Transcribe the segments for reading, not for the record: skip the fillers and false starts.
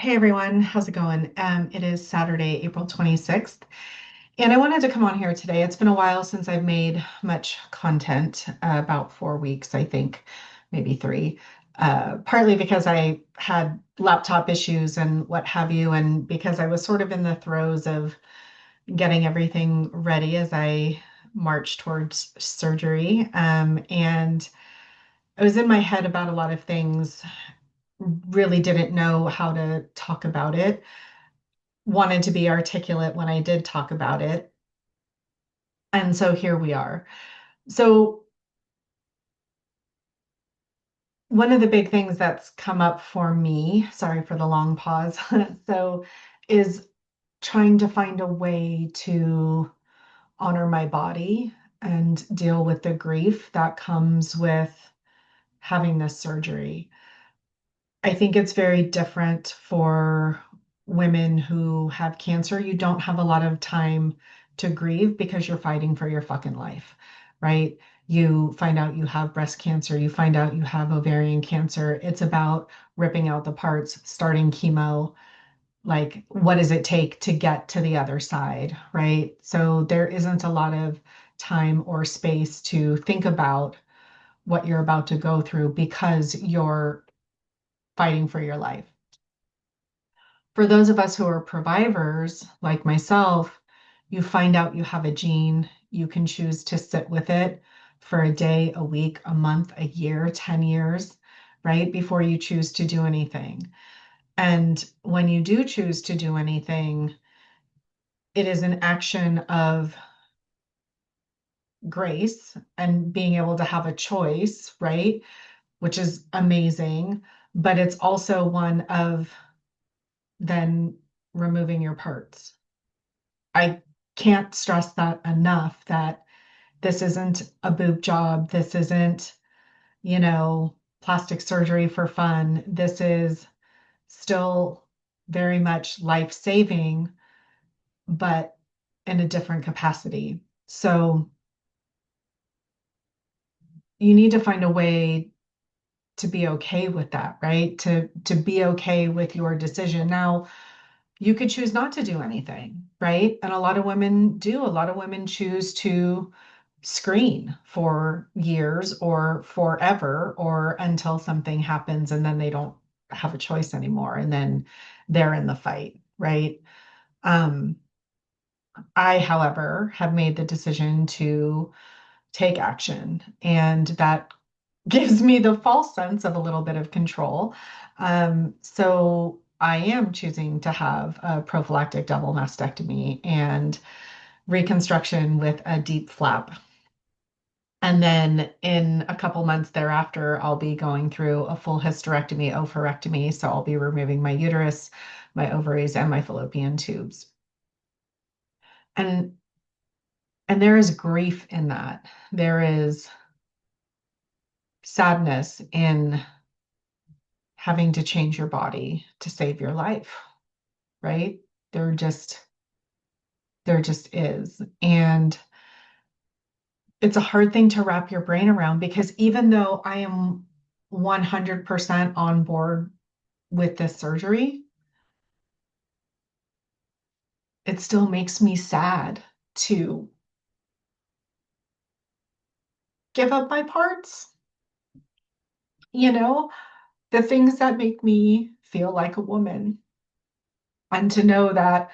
Hey everyone, how's it going? It is Saturday, April 26th, and I wanted to come on here today. It's been a while since I've made much content, about 4 weeks, I think, maybe three, partly because I had laptop issues and what have you, and because I was sort of in the throes of getting everything ready as I marched towards surgery. And I was in my head about a lot of things, really didn't know how to talk about it, wanted to be articulate when I did talk about it. And so here we are. So, one of the big things that's come up for me, sorry for the long pause, so is trying to find a way to honor my body and deal with the grief that comes with having this surgery. I think it's very different for women who have cancer. You don't have a lot of time to grieve because you're fighting for your fucking life, right? You find out you have breast cancer, you find out you have ovarian cancer. It's about ripping out the parts, starting chemo. Like, what does it take to get to the other side, right? So there isn't a lot of time or space to think about what you're about to go through because you're fighting for your life. For those of us who are providers, like myself, you find out you have a gene, you can choose to sit with it for a day, a week, a month, a year, 10 years, right? Before you choose to do anything. And when you do choose to do anything, it is an action of grace and being able to have a choice, right? Which is amazing. But it's also one of then removing your parts. I can't stress that enough, that this isn't a boob job. This isn't, plastic surgery for fun. This is still very much life-saving, but in a different capacity. So you need to find a way to be okay with that, right? To be okay with your decision. Now, you could choose not to do anything, right? And a lot of women do. A lot of women choose to screen for years or forever or until something happens and then they don't have a choice anymore. And then they're in the fight, right? Um, I, however, have made the decision to take action, and that gives me the false sense of a little bit of control. So I am choosing to have a prophylactic double mastectomy and reconstruction with a deep flap. And then in a couple months thereafter, I'll be going through a full hysterectomy, oophorectomy. So I'll be removing my uterus, my ovaries, and my fallopian tubes. And and there is grief in that. There is sadness in having to change your body to save your life, right? There just there just is. And it's a hard thing to wrap your brain around because even though I am 100% on board with this surgery, it still makes me sad to give up my parts, you know, the things that make me feel like a woman. And to know that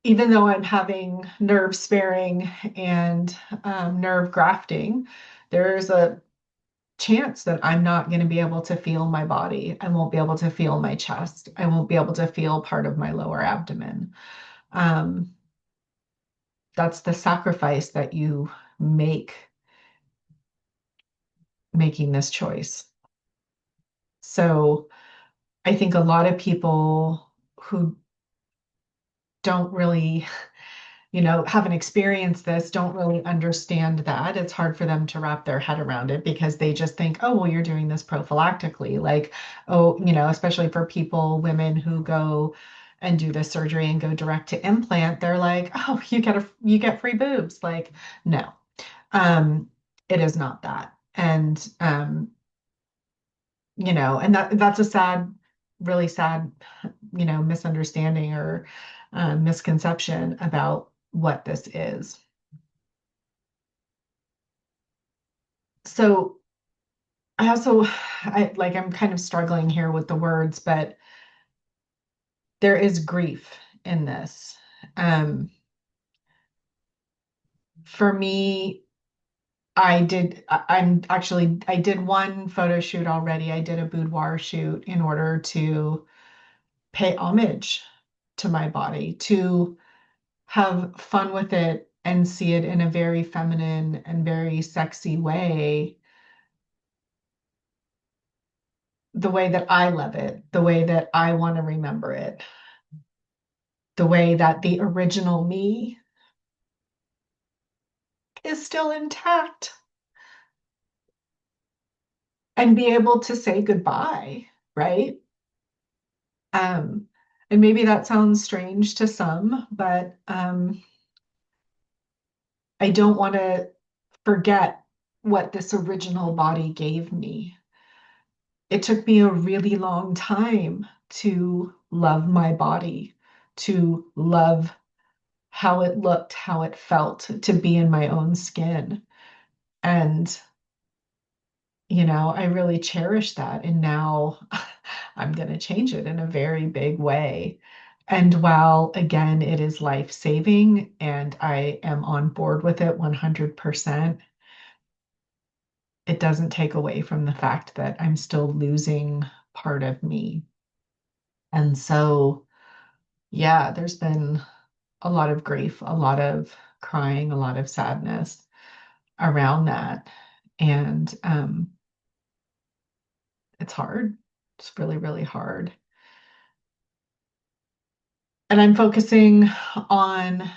even though I'm having nerve sparing and nerve grafting, there's a chance that I'm not going to be able to feel my body. I won't be able to feel my chest. I won't be able to feel part of my lower abdomen. Um, that's the sacrifice that you make making this choice. So I think a lot of people who don't really, haven't experienced this, don't really understand that. It's hard for them to wrap their head around it because they just think, oh, well, you're doing this prophylactically. Like, oh, especially for people, women who go and do this surgery and go direct to implant, they're like, oh, you get free boobs. Like, no, um, it is not that. And and that's a sad really sad, misunderstanding or misconception about what this is. So I also, I'm kind of struggling here with the words, but there is grief in this. Um, for me, I did one photo shoot already. I did a boudoir shoot in order to pay homage to my body, to have fun with it and see it in a very feminine and very sexy way, the way that I love it, the way that I want to remember it, the way that the original me is still intact, and be able to say goodbye, right? Um, and maybe that sounds strange to some, but I don't want to forget what this original body gave me. It took me a really long time to love my body, to love how it looked, how it felt, to be in my own skin. And, I really cherish that. And now I'm going to change it in a very big way. And while, again, it is life-saving and I am on board with it 100%, it doesn't take away from the fact that I'm still losing part of me. And so, yeah, there's been a lot of grief, a lot of crying, a lot of sadness around that. And it's hard. It's really, really hard. And I'm focusing on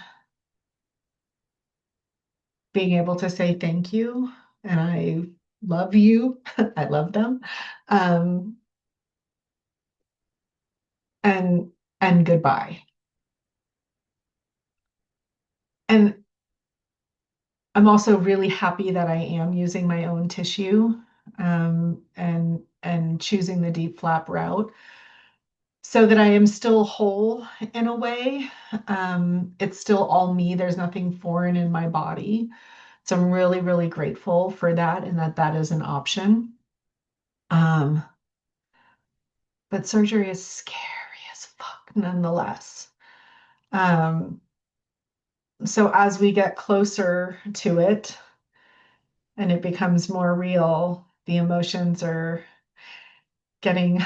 being able to say thank you. And I love you. I love them. Um, and and goodbye. And I'm also really happy that I am using my own tissue, and choosing the deep flap route so that I am still whole in a way. It's still all me. There's nothing foreign in my body. So I'm really, really grateful for that and that that is an option. Um, but surgery is scary as fuck nonetheless. Um, so as we get closer to it and it becomes more real, the emotions are getting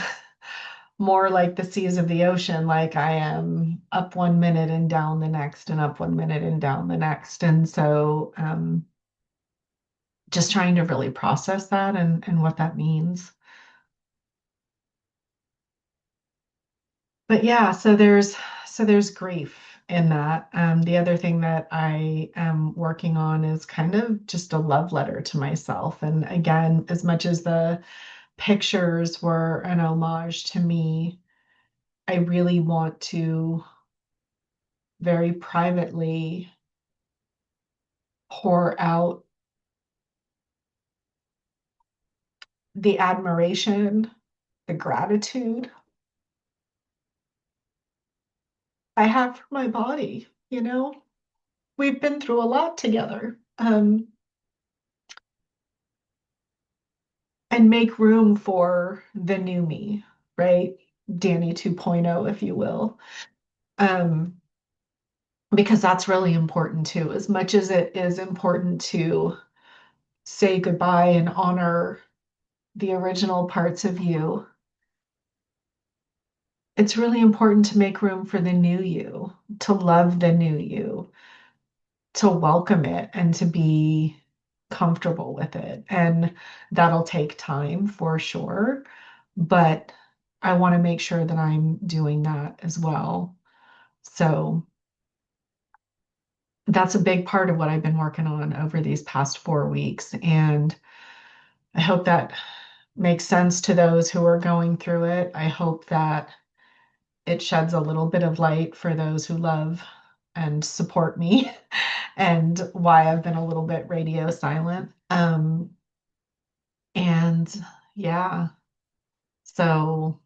more like the seas of the ocean, like I am up 1 minute and down the next, and up 1 minute and down the next. And so just trying to really process that and what that means. But yeah, so there's grief in that. The other thing that I am working on is kind of just a love letter to myself. And again, as much as the pictures were an homage to me, I really want to very privately pour out the admiration, the gratitude I have for my body. We've been through a lot together. And make room for the new me, right? Danny 2.0, if you will. Um, because that's really important too. As much as it is important to say goodbye and honor the original parts of you, it's really important to make room for the new you, to love the new you, to welcome it, and to be comfortable with it. And that'll take time for sure. But I want to make sure that I'm doing that as well. So that's a big part of what I've been working on over these past 4 weeks. And I hope that makes sense to those who are going through it. I hope that it sheds a little bit of light for those who love and support me and why I've been a little bit radio silent. And yeah, so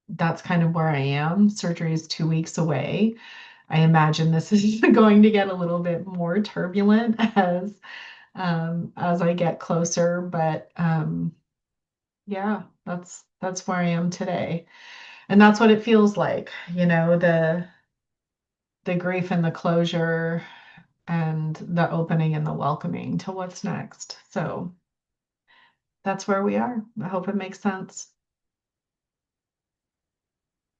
that's kind of where I am. Surgery is 2 weeks away. I imagine this is going to get a little bit more turbulent as I get closer, but yeah, that's where I am today. And that's what it feels like, the grief and the closure and the opening and the welcoming to what's next. So that's where we are. I hope it makes sense.